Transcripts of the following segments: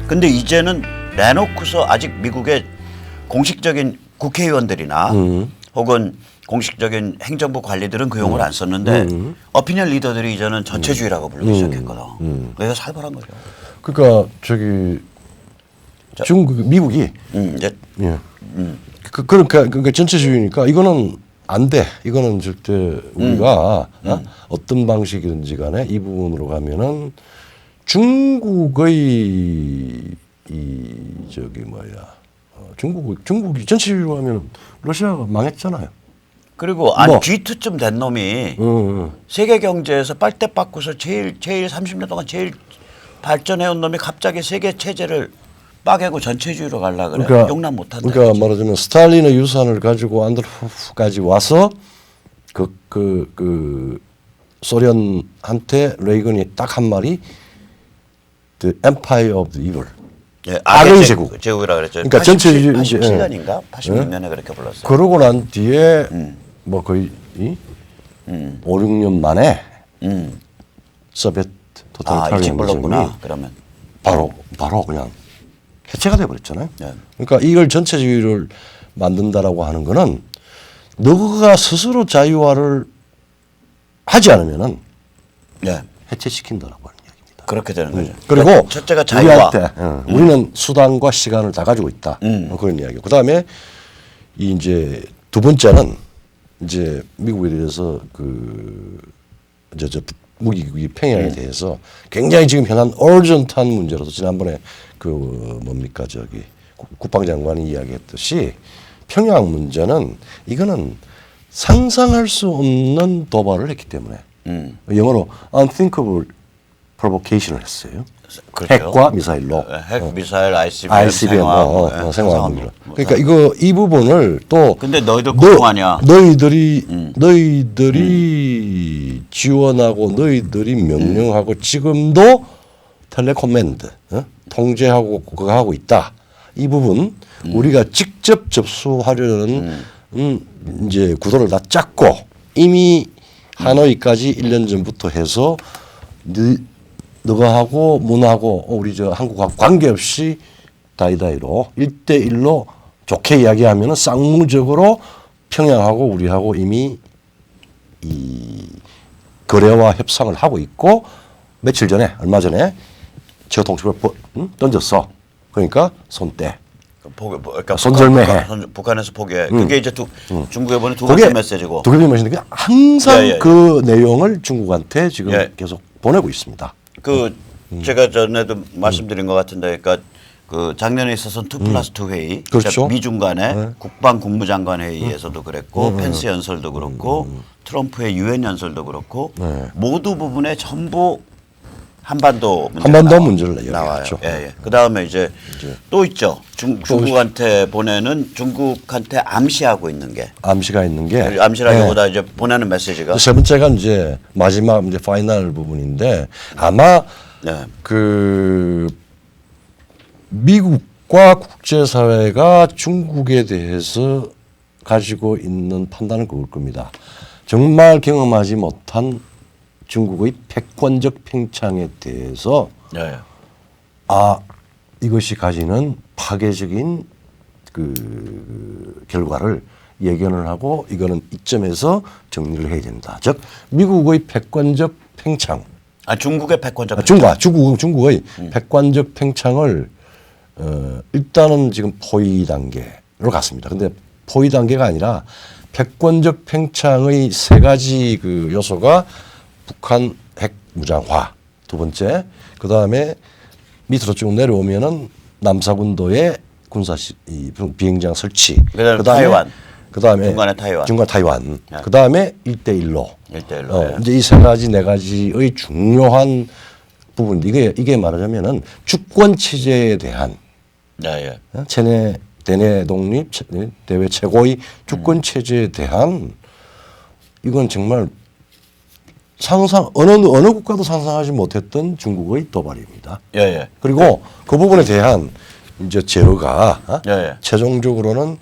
근데 이제는 내놓고서 아직 미국의 공식적인 국회의원들이나 혹은 공식적인 행정부 관리들은 그 용어를 안 썼는데 어피니언 리더들이 이제는 전체주의라고 부르기 시작했거든. 그래서 살벌한 거죠. 그러니까 저기 중국 미국이 이제 예. 그러니까 전체주의니까 이거는 안 돼. 이거는 절대 우리가 어떤 방식이든지 간에 이 부분으로 가면은 중국의 이 저기 뭐야 중국이 전체주의로 하면 러시아가 망했잖아요. 그리고 한 G2쯤 된 놈이 세계 경제에서 빨대 바꾸서 제일 30년 동안 제일 발전해온 놈이 갑자기 세계 체제를 빠개고 전체주의로 가려고 그래. 그러니까, 용납 못한다. 그러니까 말하자면 스탈린의 유산을 가지고 안드로프까지 와서 그 소련한테 레이건이 딱 한 말이 The Empire of the Evil. 예, 악의 제국. 제국이라 그랬죠. 그러니까 전체주의 87년인가 86년에 그렇게 불렀어요. 그러고 난 뒤에 뭐 거의 5, 6년 만에 소비에트 토탈리타리안즘이 일찍 불렀구나. 그러면 바로 그냥 해체가 돼 버렸잖아요. 네. 그러니까 이걸 전체주의를 만든다라고 하는 거는 너가 스스로 자유화를 하지 않으면은 네. 해체시킨다라고 하는 이야기입니다. 그렇게 되는 거죠. 그리고 그러니까 첫째가 자유화. 우리한테 우리는 수단과 시간을 다 가지고 있다. 그런 이야기고. 그다음에 이제 두 번째는 이제 미국에 대해서 저 무기 평양에 대해서 굉장히 지금 현안 urgent한 문제로서 지난번에 뭡니까 저기 국방장관이 이야기했듯이 평양 문제는 이거는 상상할 수 없는 도발을 했기 때문에 영어로 unthinkable provocation을 했어요. 그렇죠. 핵과 미사일로. 핵, 미사일, ICBM, 생화학 무기로. 그러니까 이 부분을 또 근데 너희들 공공하냐? 너희들이 지원하고 너희들이 명령하고 지금도 텔레코맨드 통제하고 그거 하고 있다. 이 부분 우리가 직접 접수하려는 이제 구도를 다 짰고 이미 하노이까지 1년 전부터 해서 너가 하고 문하고 우리 저 한국하고 관계없이 다이다이로 1대1로 좋게 이야기하면은 쌍무적으로 평양하고 우리하고 이미 이 거래와 협상을 하고 있고 며칠 전에 얼마 전에 저 동식을 던졌어. 그러니까 손대. 그러니까 손절매해. 북한에서 포기해. 그게 이제 중국에 보낸 두 번째 메시지고. 두 번째 메시지는 항상 그 내용을 중국한테 지금 계속 보내고 있습니다. 제가 전에도 말씀드린 것 같은데, 그러니까 작년에 있어서 2+2 회의, 그렇죠. 그러니까 미중 간의 국방 국무장관 회의에서도 그랬고, 펜스 연설도 그렇고, 트럼프의 유엔 연설도 그렇고, 모두 부분에 전부 한반도 문제를 나와요. 예. 그 다음에 이제 또 있죠. 중국한테 보내는 중국한테 암시하고 있는 게. 암시가 있는 게. 암시라기보다 이제 보내는 메시지가. 세 번째가 이제 마지막 이제 파이널 부분인데 아마 미국과 국제사회가 중국에 대해서 가지고 있는 판단은 그걸 겁니다. 정말 경험하지 못한 중국의 패권적 팽창에 대해서 이것이 가지는 파괴적인 결과를 예견을 하고 이거는 이점에서 정리를 해야 된다. 즉 미국의 패권적 팽창. 중국의 패권적 팽창. 중국의 패권적 팽창을 일단은 지금 포위 단계로 갔습니다. 근데 포위 단계가 아니라 패권적 팽창의 세 가지 요소가 북한 핵 무장화 두 번째, 그 다음에 밑으로 쭉 내려오면은 남사군도의 비행장 설치, 그 다음에 중간 타이완, 그 다음에 1대1로 이제 이 세 가지 네 가지의 중요한 부분 이게 말하자면은 주권 체제에 대한 체내 대내 독립 대외 최고의 주권 체제에 대한 이건 정말 어느 국가도 상상하지 못했던 중국의 도발입니다. 그리고 그 부분에 대한 이제 제어가 최종적으로는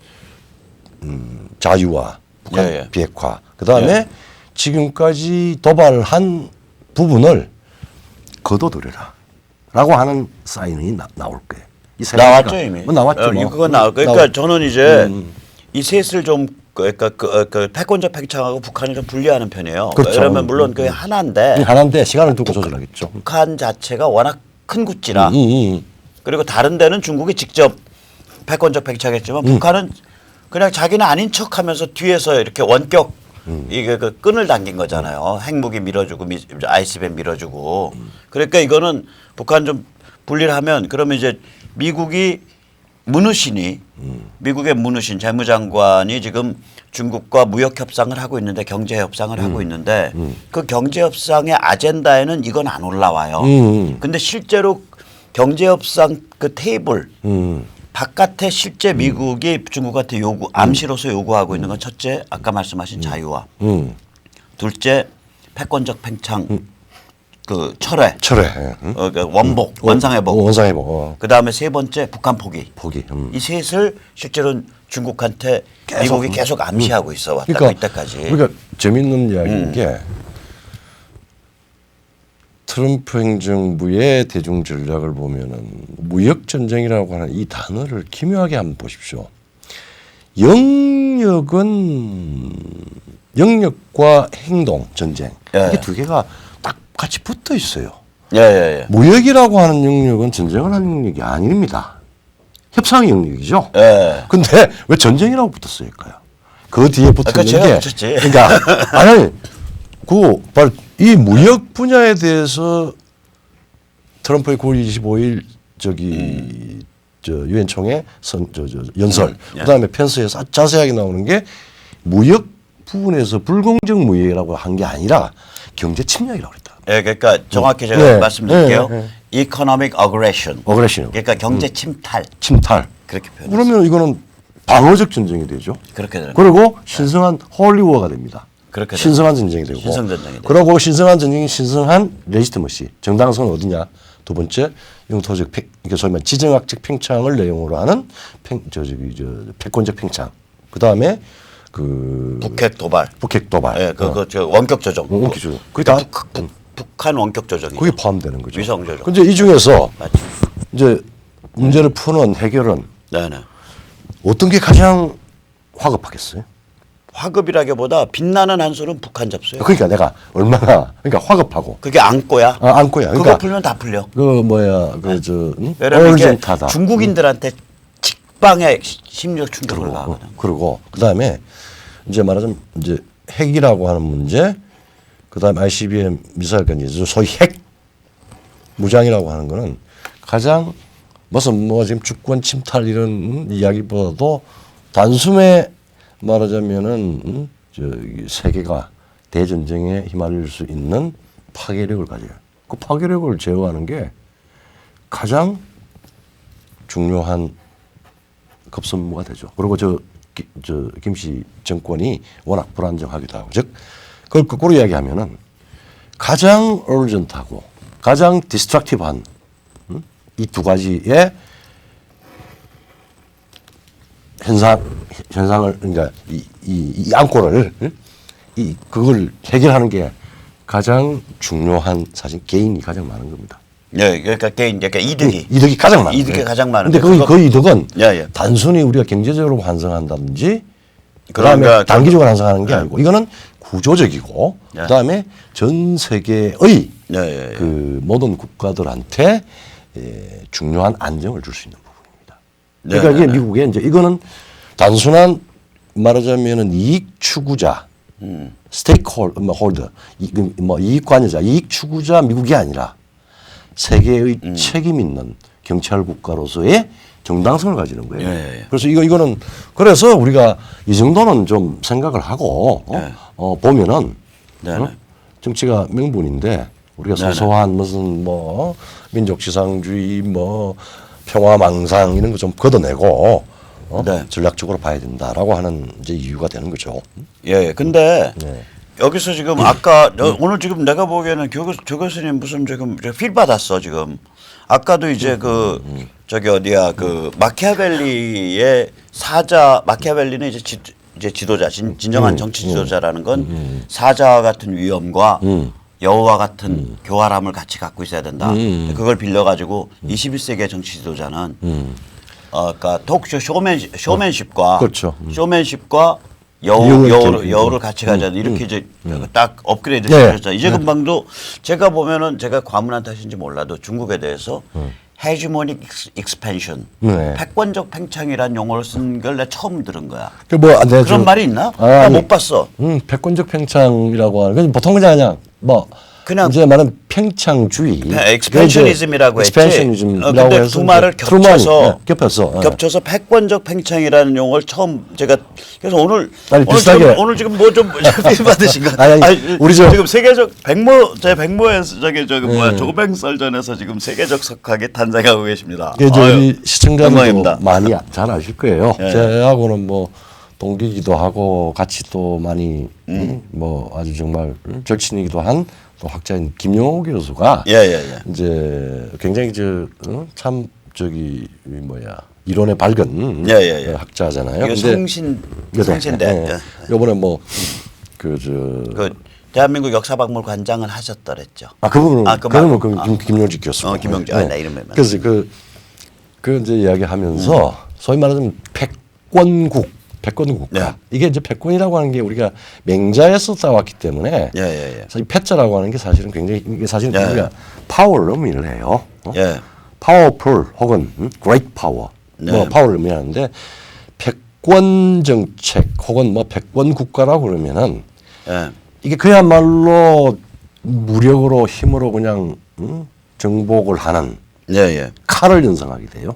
자유화, 북한 비핵화, 그 다음에 지금까지 도발한 부분을 거둬들여라 라고 하는 사인이 나올 거예요. 이 나왔죠 이미. 뭐 나왔죠. 뭐. 그건 나올 거예요. 그러니까 저는 이제 이 셋을 좀 그러니까 그 패권적 팽창하고 북한을 좀 분리하는 편이에요. 그렇죠. 그러면 물론 그게 하나인데 하나인데 시간을 두고 조절하겠죠. 북한 자체가 워낙 큰 구찌라 그리고 다른 데는 중국이 직접 패권적 팽창했지만 북한은 그냥 자기는 아닌 척하면서 뒤에서 이렇게 원격 이게 그 끈을 당긴 거잖아요. 핵무기 밀어주고 아이스백 밀어주고. 그러니까 이거는 북한 좀 분리를 하면 그러면 이제 미국이 문우신이 미국의 문우신 재무장관이 지금 중국과 무역 협상을 하고 있는데 경제 협상을 하고 있는데 그 경제 협상의 아젠다에는 이건 안 올라와요. 근데 실제로 경제 협상 그 테이블 바깥에 실제 미국이 중국한테 암시로서 요구하고 있는 건 첫째 아까 말씀하신 자유화, 둘째 패권적 팽창 그 철회, 그러니까 원복, 원상회복, 그다음에 세 번째 북한 포기. 이 셋을 실제로는 중국한테 미국이 계속 암시하고 있어 왔다 그러니까, 이때까지. 그러니까 재밌는 이야기인 게 트럼프 행정부의 대중 전략을 보면은 무역 전쟁이라고 하는 이 단어를 기묘하게 한번 보십시오. 영역과 행동 전쟁 이게 두 개가 딱 같이 붙어 있어요. 무역이라고 하는 영역은 전쟁을 하는 영역이 아닙니다. 협상의 영역이죠. 근데 왜 전쟁이라고 붙었을까요? 그 뒤에 붙어 있는 게 그러니까 아니 그 바로 이 무역 분야에 대해서 트럼프의 9월 25일 저기 저 유엔 총회 연설 그다음에 펜스에서 자세하게 나오는 게 무역 부분에서 불공정 무역이라고 한 게 아니라 경제 침략이라고 그랬다. 그러니까 정확히 제가 말씀드릴게요. Economic aggression. 그러니까 경제 침탈. 그렇게 표현했어요. 그러면 이거는 방어적 전쟁이 되죠. 그렇게 되는 그리고 신성한 홀리워가 됩니다. 그렇게 신성한 전쟁이 되고. 신성전쟁이 되고. 그러고 신성한 전쟁이 신성한 레지티머시. 정당성은 어디냐? 두 번째 영토적 그러니까 소위 말하는 지정학적 팽창을 내용으로 하는 패권적 팽창. 그다음에 그 북핵 도발. 저 원격 조정. 원격 조정. 그러니까 북한 원격 조정이. 그게 포함되는 거죠. 위성 조정. 근데 이 중에서 이제 문제를 푸는 해결은 어떤 게 가장 화급하겠어요? 화급이라기보다 빛나는 한수는 북한 접수예요. 그러니까 내가 얼마나 그러니까 화급하고. 그게 안고야. 안고야. 그거 그러니까 풀면 다 풀려. 어르젠타다. 중국인들한테 직방의 심리적 충격을 가하거든. 그리고 그다음에 이제 말하자면 이제 핵이라고 하는 문제, 그다음에 ICBM 미사일까지 소위 핵 무장이라고 하는 거는 가장 무슨 지금 주권 침탈 이런 이야기보다도 단숨에 말하자면은 세계가 대전쟁에 휘말릴 수 있는 파괴력을 가져요. 그 파괴력을 제어하는 게 가장 중요한 급선무가 되죠. 그리고 김씨 정권이 워낙 불안정하기도 하고, 즉 그걸 거꾸로 이야기하면은 가장 어르전트하고 가장 디스트럭티브한 이 두 가지의 현상을 그러니까 이 안고를 그걸 해결하는 게 가장 중요한 사실 개인이 가장 많은 겁니다. 그러니까 그러니까 이득이 가장 많아요. 이득이 가장 많은데. 근데 그 이득은 단순히 우리가 경제적으로 환성한다든지 그다음에 그러니까 단기적으로 환성하는 게 아니고 이거는 구조적이고 그다음에 전 세계의 그 모든 국가들한테 중요한 안정을 줄 수 있는 부분입니다. 그러니까 이게 미국의 이제 이거는 단순한 말하자면은 이익 추구자, 스테이크홀더, 이익 관여자, 이익 추구자 미국이 아니라 세계의 책임 있는 경찰 국가로서의 정당성을 가지는 거예요. 그래서 이거는 그래서 우리가 이 정도는 좀 생각을 하고 보면은 정치가 명분인데 우리가 소소한 무슨 민족지상주의 평화망상 이런 거 좀 걷어내고 전략적으로 봐야 된다라고 하는 이제 이유가 되는 거죠. 근데 여기서 지금 아까 오늘 지금 내가 보기에는 조 교수님 무슨 지금 필 받았어 지금. 아까도 이제 저기 어디야 마키아벨리의 사자 마키아벨리는 이제 지도자 진정한 정치 지도자라는 건 사자와 같은 위엄과 여우와 같은 교활함을 같이 갖고 있어야 된다. 그걸 빌려가지고 21세기의 정치 지도자는 그러니까 톡쇼 쇼맨십과 그렇죠. 쇼맨십과 이용을 여우를 같이 가자 이렇게 이제 딱 업그레이드 네. 시켰죠. 이제 금방도 제가 보면은 제가 과문한 탓인지 몰라도 중국에 대해서 헤지모닉 익스펜션, 네. 패권적 팽창이라는 용어를 쓴 걸 내가 처음 들은 거야. 그런 말이 있나? 아, 나 아니. 못 봤어. 패권적 팽창이라고 하는 건 보통 그냥 뭐 그냥 이제 말하는 팽창주의, 엑스펜셔니즘이라고 했지. 엑스펜셔니즘이라고 근데 해서 두 말을 이제 트루먼이, 겹쳐서 예. 겹쳐서 패권적 팽창이라는 용어를 처음 제가 그래서 오늘 아니, 비슷하게. 오늘 지금 뭐 좀 받으신가? 아니, 우리 지금 세계적 제 백모에서 저기 뭐야 조뱅 썰전에서 지금 세계적 석학이 탄생하고 계십니다. 이게 이제 우리 시청자들도 영광입니다. 많이 잘 아실 거예요. 예. 제하고는 뭐 동기기도 하고 같이 또 많이 뭐 아주 정말 절친이기도 한 또 학자인 김용호 교수가 예. 이제 굉장히 참 저기 이론의 밝은 예. 학자잖아요. 이거 성신대. 요번에 뭐 그 대한민국 역사박물 관장을 하셨더랬죠. 그분은 그분은 김용직 교수. 김용직. 나 이름이 그래서 그 이제 이야기하면서 소위 말하는 패권국가. 네. 이게 이제 패권이라고 하는 게 우리가 맹자에서 따왔기 때문에 예. 사실 패자라고 하는 게 사실은 굉장히 이게 사실은 예. 우리가 파워를 의미를 해요. 예. 파워풀 혹은 great power. 네. 뭐 파워를 의미하는데 패권 정책 혹은 뭐 패권 국가라고 그러면은 예. 이게 그야말로 무력으로 힘으로 그냥 정복을 하는 예. 칼을 연상하게 돼요.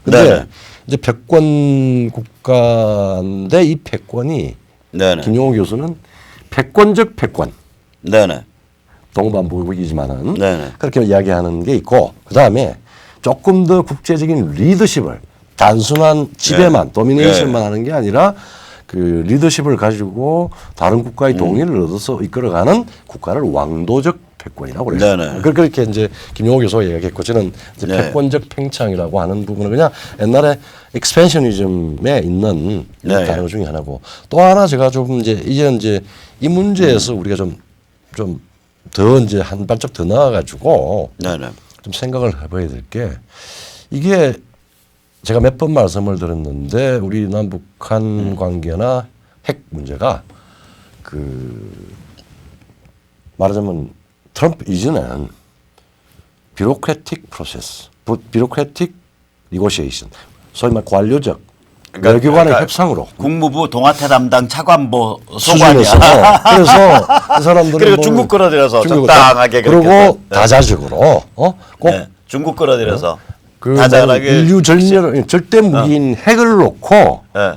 근데 네네. 이제 패권 국가인데 이 패권이 네네. 김용호 교수는 패권적 패권 네네. 동반부이지만은 네네. 그렇게 이야기하는 게 있고 그 다음에 조금 더 국제적인 리더십을 단순한 지배만 도미네이션만 하는 게 아니라 그 리더십을 가지고 다른 국가의 동의를 얻어서 이끌어가는 국가를 왕도적 패권이라고 그랬어요. 네네. 그렇게 이제 김용호 교수가 이야기했고 저는 이제 네. 패권적 팽창이라고 하는 부분은 그냥 옛날에 익스펜셔니즘에 있는 네. 단어 중에 하나고 또 하나 제가 좀 이제 이 문제에서 우리가 좀 더 이제 한 발짝 더 나아가지고 네네. 좀 생각을 해봐야 될 게 이게 제가 몇 번 말씀을 드렸는데 우리 남북한 관계나 핵 문제가 말하자면 트럼프 이전에는 비로크래틱 프로세스, 비로크래틱 리고시에이션, 소위 말 관료적 외교관의 협상으로 국무부 동아태 담당 차관보 수준에서 소관이야. 그래서 이 사람들은 그리고 뭐 중국 끌어들여서 중국 적당하게 그리고 그렇게 다자적으로 꼭 네. 중국 끌어들여서 그 다자하게 인류 절대 무기인 핵을 놓고 네.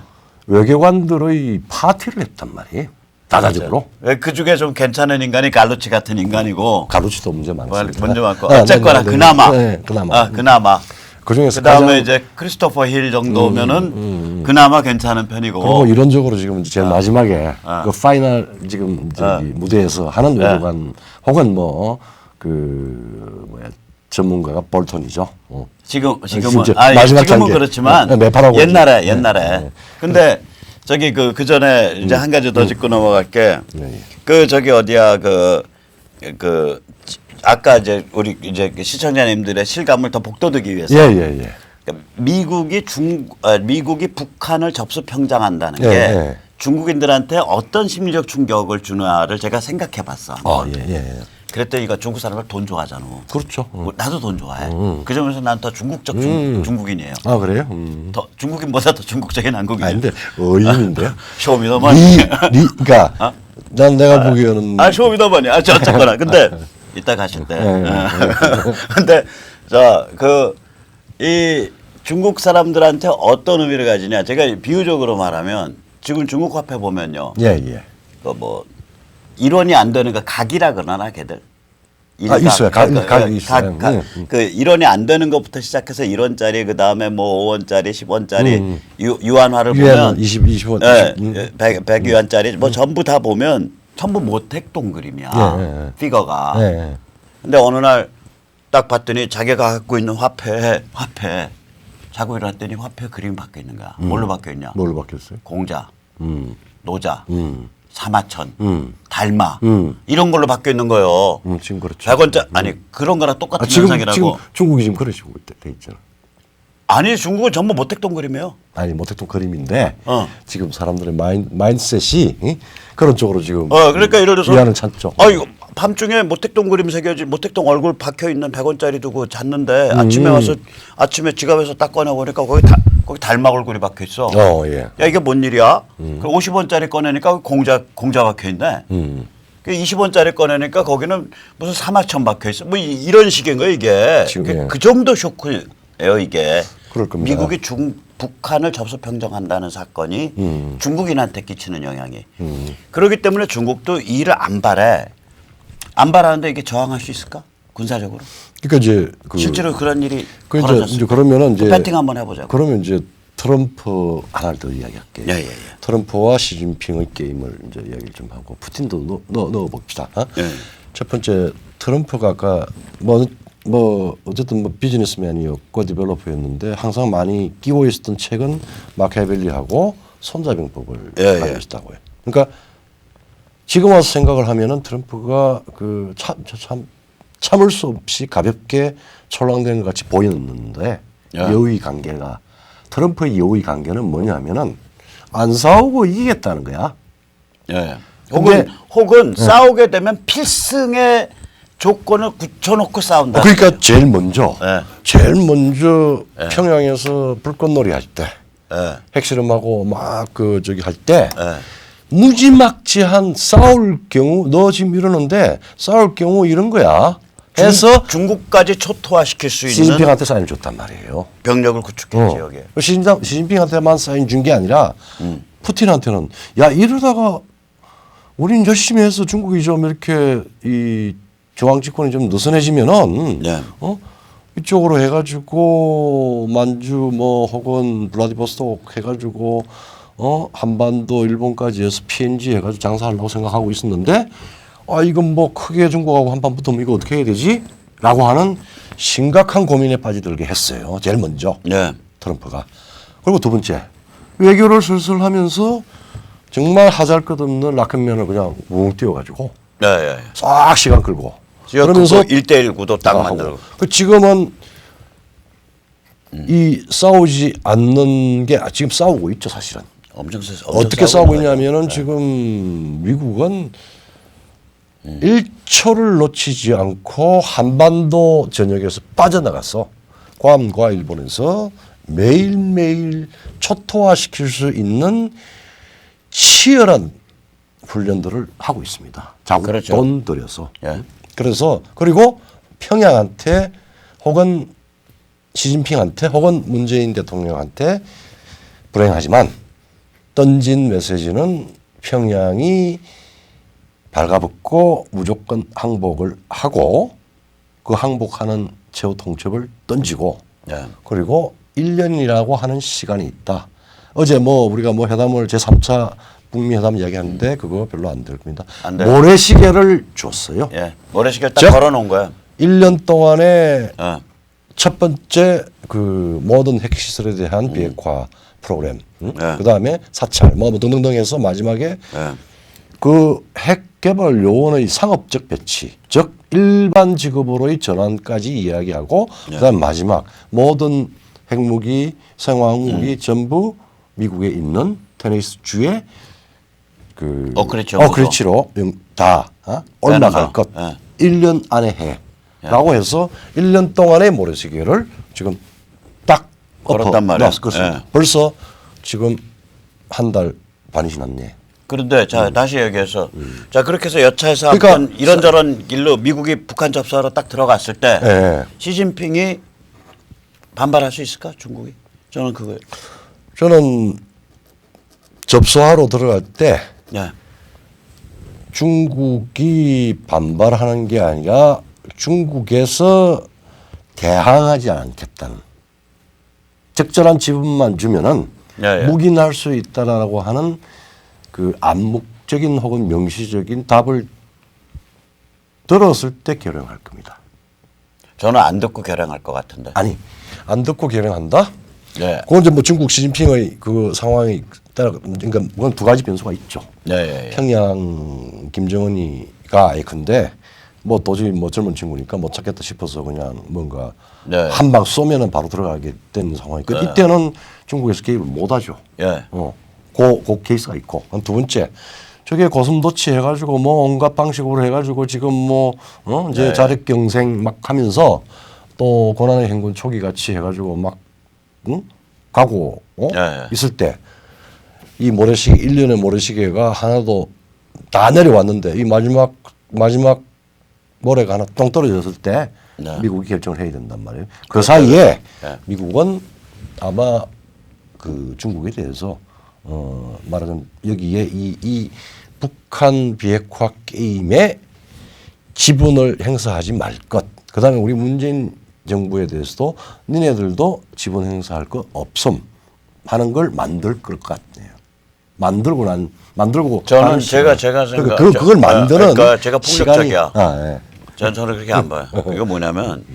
외교관들의 파티를 했단 말이에요. 다자적으로. 그 중에 좀 괜찮은 인간이 갈루치 같은 인간이고 가루치도 문제 많습니다. 문제 많고 어쨌거나 그나마 그나마 그중에서 그다음에 가장 이제 크리스토퍼 힐 정도면은 그나마 괜찮은 편이고 그리고 이론적으로 지금 제일 마지막에 그 파이널 지금 저기 무대에서 하는 외교관 혹은 전문가가 볼턴이죠. 지금은 진짜 지금은 마지막 단계. 그렇지만 매파라고 옛날에 근데 저기 그 전에 이제 한 가지 더 짚고 넘어갈게. 그 저기 어디야 그 아까 이제 우리 이제 시청자님들의 실감을 더 복돋우기 위해서 예. 그러니까 미국이 북한을 접수 평장한다는 예, 게 예. 중국인들한테 어떤 심리적 충격을 주느냐를 제가 생각해봤어. 예. 그랬더니 이거 중국 사람들 돈 좋아하잖아. 그렇죠. 나도 돈 좋아해. 그 점에서 난 더 중국적 중국인이에요. 아 그래요? 더 중국인보다 더 중국적인 한국인이에요. 아닌데 어인인데요. 쇼미더머니. 그러니까 난 내가 보기에는 쇼미더머니. 어쨌거나 근데 이따 가실 때. 근데 이 중국 사람들한테 어떤 의미를 가지냐. 제가 비유적으로 말하면 지금 중국 화폐 보면요. 예. 그 뭐 일원이 안 되는 거 각이라 그러나 걔들. 있어요. 각이 있어요. 그 일원이 안 되는 것부터 시작해서 1원짜리 그다음에 뭐 5원짜리 10원짜리 유한화를 보면 20원 100유한짜리 뭐 전부 다 보면 전부 모택 동그림이야. 피거가. 근데 어느 날 딱 봤더니 자기가 갖고 있는 화폐 자고 일어났더니 화폐 그림이 바뀌어 있는 거야. 뭘로 바뀌어 있냐? 뭘로 바뀌었어요? 공자, 노자, 사마천 다 닮아. 이런 걸로 바뀌어 있는 거예요. 지금 그렇죠. 100원짜리 아니 그런 거랑 똑같은 지금 현상이라고. 중국이 지금 그런 식으로 돼 있잖아. 아니 중국은 전부 모택동 그림이에요. 아니 모택동 그림인데 지금 사람들의 마인드셋이 그런 쪽으로 지금 그러니까 예를 들어서 위안을 찾죠. 이거 밤중에 모택동 그림 새겨지 모택동 얼굴 박혀 있는 100원짜리 두고 잤는데 아침에 지갑에서 딱 꺼내 보니까 거기 달막 얼굴이 박혀 있어. 예. 야 이게 뭔 일이야? 그 50원짜리 꺼내니까 공자 박혀 있네. 그 20원짜리 꺼내니까 거기는 무슨 사마천 박혀 있어. 뭐 이런 식인 거예요 이게. 지금, 그 정도 쇼크예요 이게. 그럴 겁니다. 미국이 북한을 접수 평정한다는 사건이 중국인한테 끼치는 영향이. 그렇기 때문에 중국도 이 일을 안 바래. 안 바라는데 이게 저항할 수 있을까? 군사적으로? 그러니까 이제 실제로 그런 일이 그러니까 벌어졌어. 이제 그러면은 이제 배팅 한번 해보자고. 그러면 이제 트럼프 하나를 더 이야기할게요. 예. 트럼프와 시진핑의 게임을 이제 이야기를 좀 하고 푸틴도 넣어 봅시다. 예. 첫 번째 트럼프가 아까 뭐 어쨌든 뭐 비즈니스맨이었고 디벨로퍼였는데 항상 많이 끼워 있었던 책은 마키아벨리하고 손자병법을 예. 가지고 있었다고요. 그러니까 지금 와서 생각을 하면은 트럼프가 그 참을 수 없이 가볍게 철랑되는 것 같이 보였는데 여의 관계가 트럼프의 여의 관계는 뭐냐면은 안 싸우고 이기겠다는 거야. 예. 혹은 싸우게 되면 필승의 조건을 굳혀놓고 싸운다. 그러니까 제일 먼저 예. 평양에서 불꽃놀이 할 때 핵실험하고 막 그 저기 할 때 무지막지한 싸울 경우 너 지금 이러는데 싸울 경우 이런 거야. 해서 중국까지 초토화시킬 수 있는 시진핑한테 사인을 줬단 말이에요. 병력을 구축했지 여기에. 시진핑한테만 사인 준 게 아니라 푸틴한테는 야 이러다가 우린 열심히 해서 중국이 좀 이렇게 이 중앙집권이 좀 느슨해지면은 이쪽으로 해가지고 만주 뭐 혹은 블라디보스토크 해가지고 한반도 일본까지 해서 PNG 해가지고 장사하려고 생각하고 있었는데 이건 뭐 크게 중국하고 한판 붙으면 이거 어떻게 해야 되지? 라고 하는 심각한 고민에 빠지들게 했어요. 제일 먼저 트럼프가. 그리고 두 번째 외교를 슬슬 하면서 정말 하잘것없는 라켓맨을 그냥 웅 띄워가지고 싹 시간 끌고 그러면서 1대1 구도 딱 만들고. 지금은 이 싸우지 않는 게 지금 싸우고 있죠 사실은. 엄청 어떻게 싸우고 있냐면은 지금 미국은 1초를 놓치지 않고 한반도 전역에서 빠져나갔어. 괌과 일본에서 매일매일 초토화시킬 수 있는 치열한 훈련들을 하고 있습니다. 자국 돈 들여서. 그래서 그리고 평양한테 혹은 시진핑한테 혹은 문재인 대통령한테 불행하지만 던진 메시지는 평양이 발가벗고 무조건 항복을 하고 그 항복하는 최후 통첩을 던지고 그리고 1년이라고 하는 시간이 있다. 어제 뭐 우리가 뭐 회담을 제3차 북미 회담 이야기하는데 그거 별로 안 될 겁니다. 모래시계를 줬어요. 모래시계를 딱 걸어놓은 거야. 1년 동안에 첫 번째 그 모든 핵시설에 대한 비핵화 프로그램, 그 다음에 사찰, 뭐 등등등 해서 마지막에 그 핵개발 요원의 상업적 배치, 즉 일반 직업으로의 전환까지 이야기하고 그다음 마지막 모든 핵무기, 생화학무기 전부 미국에 있는 테네시스 주에 그 어크리치로 다 올라갈 것 1년 안에 해라고 해서 1년 동안의 모래시계를 지금 딱 걸었단 말이야. 벌써 지금 한 달 반이 지났네. 그런데 자 다시 얘기해서 자 그렇게 해서 여차해서 그러니까 이런저런 길로 미국이 북한 접수하러 딱 들어갔을 때 시진핑이 반발할 수 있을까 중국이? 저는 그거예요. 저는 접수하러 들어갈 때 중국이 반발하는 게 아니라 중국에서 대항하지 않겠다는 적절한 지분만 주면은 묵인할 수 있다라고 하는 그 암묵적인 혹은 명시적인 답을 들었을 때 결행할 겁니다. 저는 안 듣고 결행할 것 같은데. 아니 안 듣고 결행한다? 네. 그건 이제 뭐 중국 시진핑의 그 상황이 따라 그러니까 그건 두 가지 변수가 있죠. 네. 평양 김정은이가 예컨대 뭐 도저히 뭐 젊은 친구니까 못 찾겠다 싶어서 그냥 뭔가 네. 한 방 쏘면은 바로 들어가게 된 상황이. 그 이때는 중국에서 개입을 못하죠. 예. 그 케이스가 있고. 두 번째, 저게 고슴도치 해가지고 뭐 온갖 방식으로 해가지고 지금 뭐 이제 네. 자력 경생 막 하면서 또 고난의 행군 초기 같이 해가지고 막 가고 네. 있을 때 이 모래시계 1년의 모래시계가 하나도 다 내려왔는데 이 마지막 모래가 하나 똥 떨어졌을 때 네. 미국이 결정을 해야 된단 말이에요. 그 사이에 네. 미국은 아마 그 중국에 대해서 말하자면 여기에 이 북한 비핵화 게임에 지분을 행사하지 말 것. 그다음에 우리 문재인 정부에 대해서도 니네들도 지분 행사할 것 없음 하는 걸 만들 것 같네요. 만들고 저는 하는 제가 시간. 생각 그걸 만드는 그러니까 제가 폭력적이야. 예. 저는 그렇게 안 봐요. 이거 뭐냐면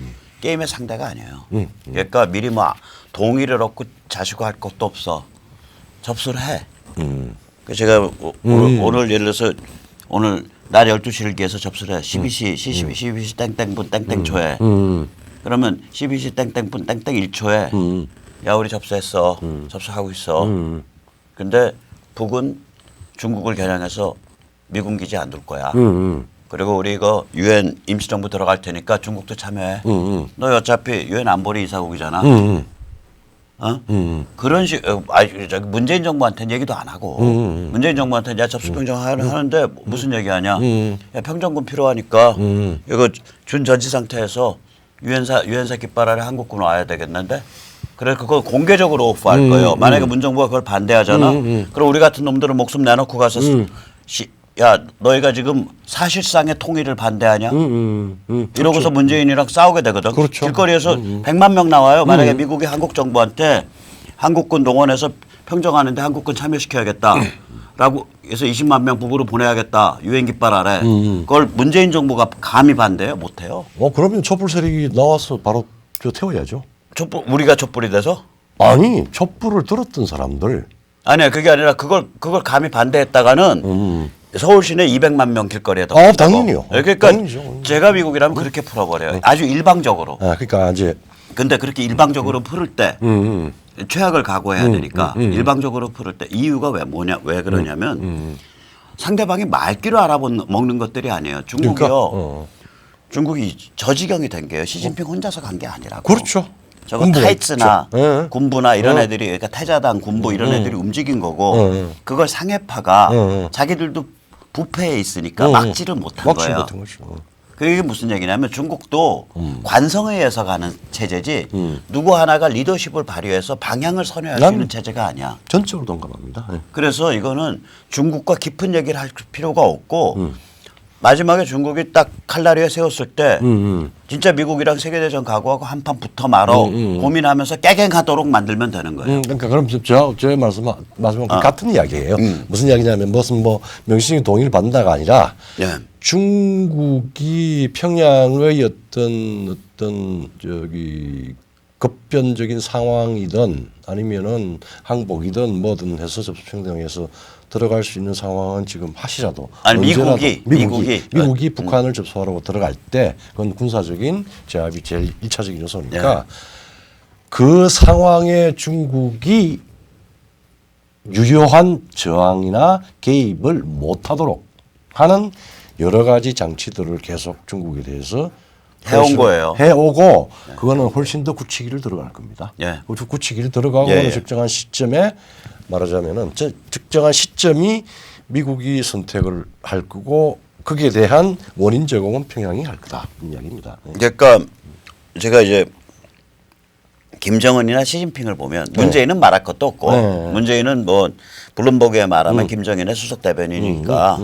게임의 상대가 아니에요. 그러니까 미리 뭐 동의를 얻고 자시고 할 것도 없어. 접수를 해. 그 제가 오늘 예를 들어서 오늘 날 12시를 기해서 접수를 해. 12시 땡땡분 땡땡초에. 그러면 12시 땡땡분 땡땡 1초에 야 우리 접수했어. 접수하고 있어. 근데 북은 중국을 겨냥해서 미군 기지 안 둘 거야. 그리고 우리 이거 유엔 임시정부 들어갈 테니까 중국도 참여해. 너 어차피 유엔 안보리 이사국이잖아. 그런 식, 저기 문재인 정부한테는 얘기도 안 하고 문재인 정부한테는 야 접수평정 하는데 무슨 얘기하냐. 야 평정군 필요하니까 이거 준전시 상태에서 유엔사 깃발 아래 한국군 와야 되겠는데. 그래 그거 공개적으로 오프할 거예요. 만약에 문정부가 그걸 반대하잖아. 그럼 우리 같은 놈들은 목숨 내놓고 가서 야 너희가 지금 사실상의 통일을 반대하냐? 이러고서 문재인이랑 싸우게 되거든. 그렇죠. 길거리에서 100만 명 나와요. 만약에 미국이 한국 정부한테 한국군 동원해서 평정하는데 한국군 참여시켜야겠다. 라고 해서 20만 명 북으로 보내야겠다. 유엔 깃발 아래. 그걸 문재인 정부가 감히 반대해요? 못해요. 그러면 촛불 세력이 나와서 바로 태워야죠. 우리가 촛불이 돼서? 아니 촛불을 들었던 사람들. 아니야 그게 아니라 그걸 감히 반대했다가는 서울 시내 200만 명 길거리에 더. 당연히요. 그러니까 당연히죠. 제가 미국이라면 그렇게 풀어버려요. 아주 일방적으로. 그러니까 이제 근데 그렇게 일방적으로 풀을 때 최악을 각오해야 되니까 일방적으로 풀을 때 이유가 왜 그러냐면 상대방이 말귀를 알아먹는 것들이 아니에요. 중국이요. 그러니까, 중국이 저 지경이 된 게요. 시진핑 혼자서 간 게 아니라고. 그렇죠. 저거 타이츠나 네. 군부나 이런 애들이 그러니까 태자당 군부 이런 애들이 움직인 거고 그걸 상해파가 자기들도 부패에 있으니까 막지를 못한 거예요. 못한 거죠. 그게 무슨 얘기냐면 중국도 관성에 의해서 가는 체제지 누구 하나가 리더십을 발휘해서 방향을 선회할 수 있는 체제가 아니야. 전적으로 동감합니다. 네. 그래서 이거는 중국과 깊은 얘기를 할 필요가 없고 마지막에 중국이 딱 칼날위에 세웠을 때 진짜 미국이랑 세계대전 각오하고 한판 붙어 말어 고민하면서 깨갱하도록 만들면 되는 거예요. 그러니까 그럼 제 말씀은 같은 이야기예요. 무슨 이야기냐면 무슨 뭐 명시적인 동의를 받는다가 아니라 예. 중국이 평양의 어떤 저기 급변적인 상황이든 아니면은 항복이든 뭐든 해서 접수평정에서 들어갈 수 있는 상황은 지금 하시라도 아니 언제라도 미국이 북한을 접수하라고 들어갈 때 그건 군사적인 제압이 제일 1차적인 요소니까 그 상황에 중국이 유효한 저항이나 개입을 못하도록 하는 여러 가지 장치들을 계속 중국에 대해서 해온 거예요. 해오고 그거는 훨씬 더 굳히기를 들어갈 겁니다. 예. 굳히기를 들어가고 예. 적정한 시점에 말하자면은 적정한 시점이 미국이 선택을 할 거고 거기에 대한 원인 제공은 평양이 할 거다 이 이야기입니다. 그러니까 제가 이제 김정은이나 시진핑을 보면 문재인은 말할 것도 없고 문재인은 뭐 블룸버그에 말하면 김정은의 수석 대변인이니까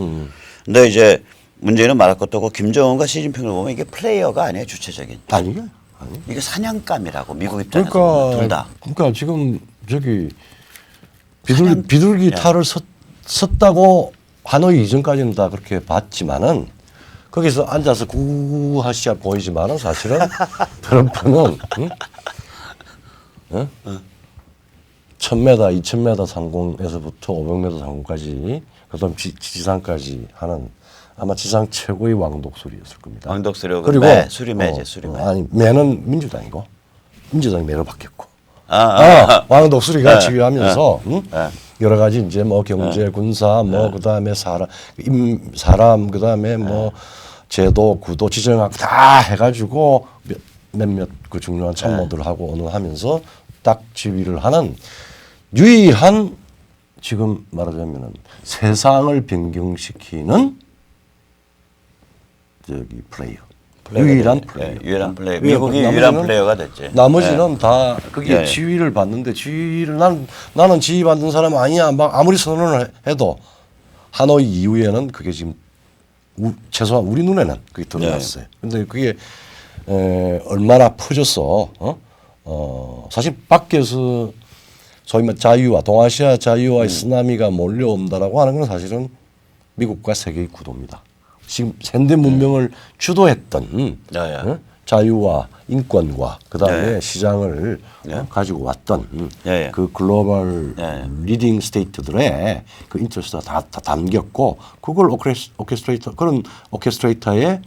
근데 이제 문재인은 말할 것도 없고 김정은과 시진핑을 보면 이게 플레이어가 아니에요. 주체적인. 아니요. 이게 사냥감이라고 미국 입장에서 둘 다. 그러니까 지금 저기 비둘기 탈을 섰다고 하노이 이전까지는 다 그렇게 봤지만은 거기서 앉아서 구하시야 보이지만은 사실은 트럼프는 1000m, 2000m 상공에서부터 500m 상공까지 그다음 지상까지 하는 아마 지상 최고의 왕독수리였을 겁니다. 왕독수리고 그리고 수리매지 수리매. 아니 매는 민주당이고 민주당이 매로 바뀌었고 왕독수리가 네. 지휘하면서 네. 여러 가지 이제 뭐 경제, 군사, 뭐 그다음에 사람 그다음에 뭐 제도, 구도, 지정학 다 해가지고 몇몇 그 중요한 참모들하고 하면서 딱 지휘를 하는 유일한 지금 말하자면은 세상을 변경시키는 저기 플레이어. 유일한 플레이어. 유일한 플레이어. 미국이 유일한 플레이어가 됐지. 나머지는 다 거기에 네. 지휘를 받는데 지휘를 나는 지휘 받는 사람 아니야. 막 아무리 선언을 해도 하노이 이후에는 그게 지금 최소한 우리 눈에는 그게 드러났어요. 근데 그게 얼마나 퍼졌어. 사실 밖에서 소위 말 자유화, 동아시아 자유화의 쓰나미가 몰려온다라고 하는 건 사실은 미국과 세계의 구도입니다. 지금 현대 문명을 주도했던 자유와 인권과 그다음에 시장을 가지고 왔던 그 글로벌 리딩 스테이트들의 그 인터레스트가 다 담겼고 그걸 오케스트레이터 그런 오케스트레이터의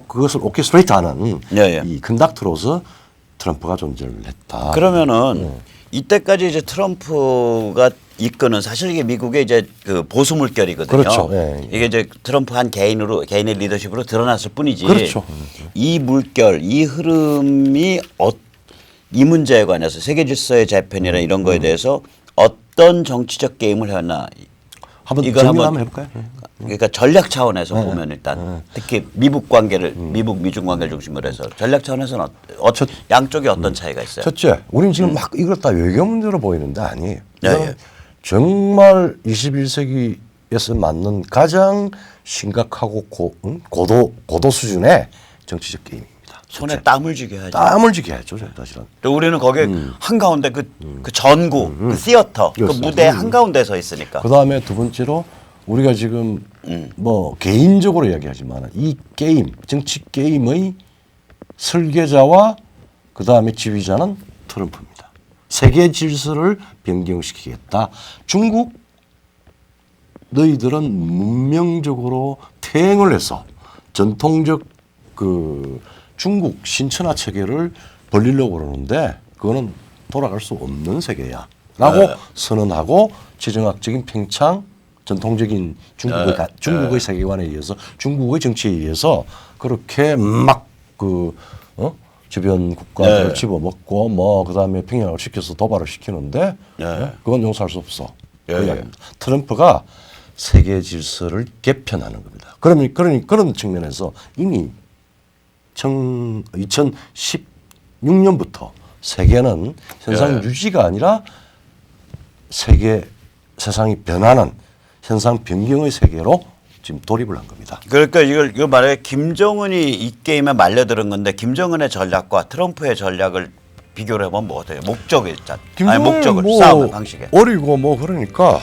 그것을 오케스트레이트하는 이 컨덕터로서 트럼프가 존재를 했다. 그러면은 이때까지 이제 트럼프가 이끄는 사실 이게 미국의 이제 그 보수 물결이거든요. 그렇죠. 이게 이제 트럼프 한 개인의 리더십으로 드러났을 뿐이지. 그렇죠. 이 물결, 이 흐름이 이 문제에 관해서 세계 질서의 재편이나 이런 거에 대해서 어떤 정치적 게임을 해왔나. 한번 이걸 정리 한번 해볼까요? 그러니까 전략 차원에서 보면 일단 특히 미국 관계를 미중 관계를 중심으로 해서 전략 차원에서는 양쪽에 어떤 차이가 있어요? 첫째, 우리는 지금 막 이걸 다 외교 문제로 보이는데 아니에요. 정말 21세기에서 맞는 가장 심각하고 고도 수준의 정치적 게임입니다. 손에 땀을 쥐게 하죠. 땀을 쥐게 하죠, 사실은. 또 우리는 거기에 한가운데 그 전구, 그 시어터, 그 무대 한가운데 서 있으니까. 그 다음에 두 번째로 우리가 지금 뭐 개인적으로 이야기하지만 이 게임, 정치 게임의 설계자와 그 다음에 지휘자는 트럼프입니다. 세계 질서를 변경시키겠다. 중국 너희들은 문명적으로 퇴행을 해서 전통적 그 중국 신천하 체계를 벌리려고 그러는데 그거는 돌아갈 수 없는 세계야. 라고 선언하고 지정학적인 팽창 전통적인 중국의 세계관에 의해서 중국의 정치에 의해서 그렇게 막 주변 국가들을 집어먹고 뭐 그다음에 평양을 시켜서 도발을 시키는데 그건 용서할 수 없어. 트럼프가 세계 질서를 개편하는 겁니다. 그런 측면에서 이미 2016년부터 세계는 현상 유지가 아니라 세상이 변하는 현상 변경의 세계로 지금 돌입을 한 겁니다. 그러니까 이걸 말해 김정은이 이 게임에 말려드는 건데 김정은의 전략과 트럼프의 전략을 비교를 해보면 뭐 어때요? 목적이 있잖아. 아니 목적을 싸움의 방식에. 어리고 뭐 그러니까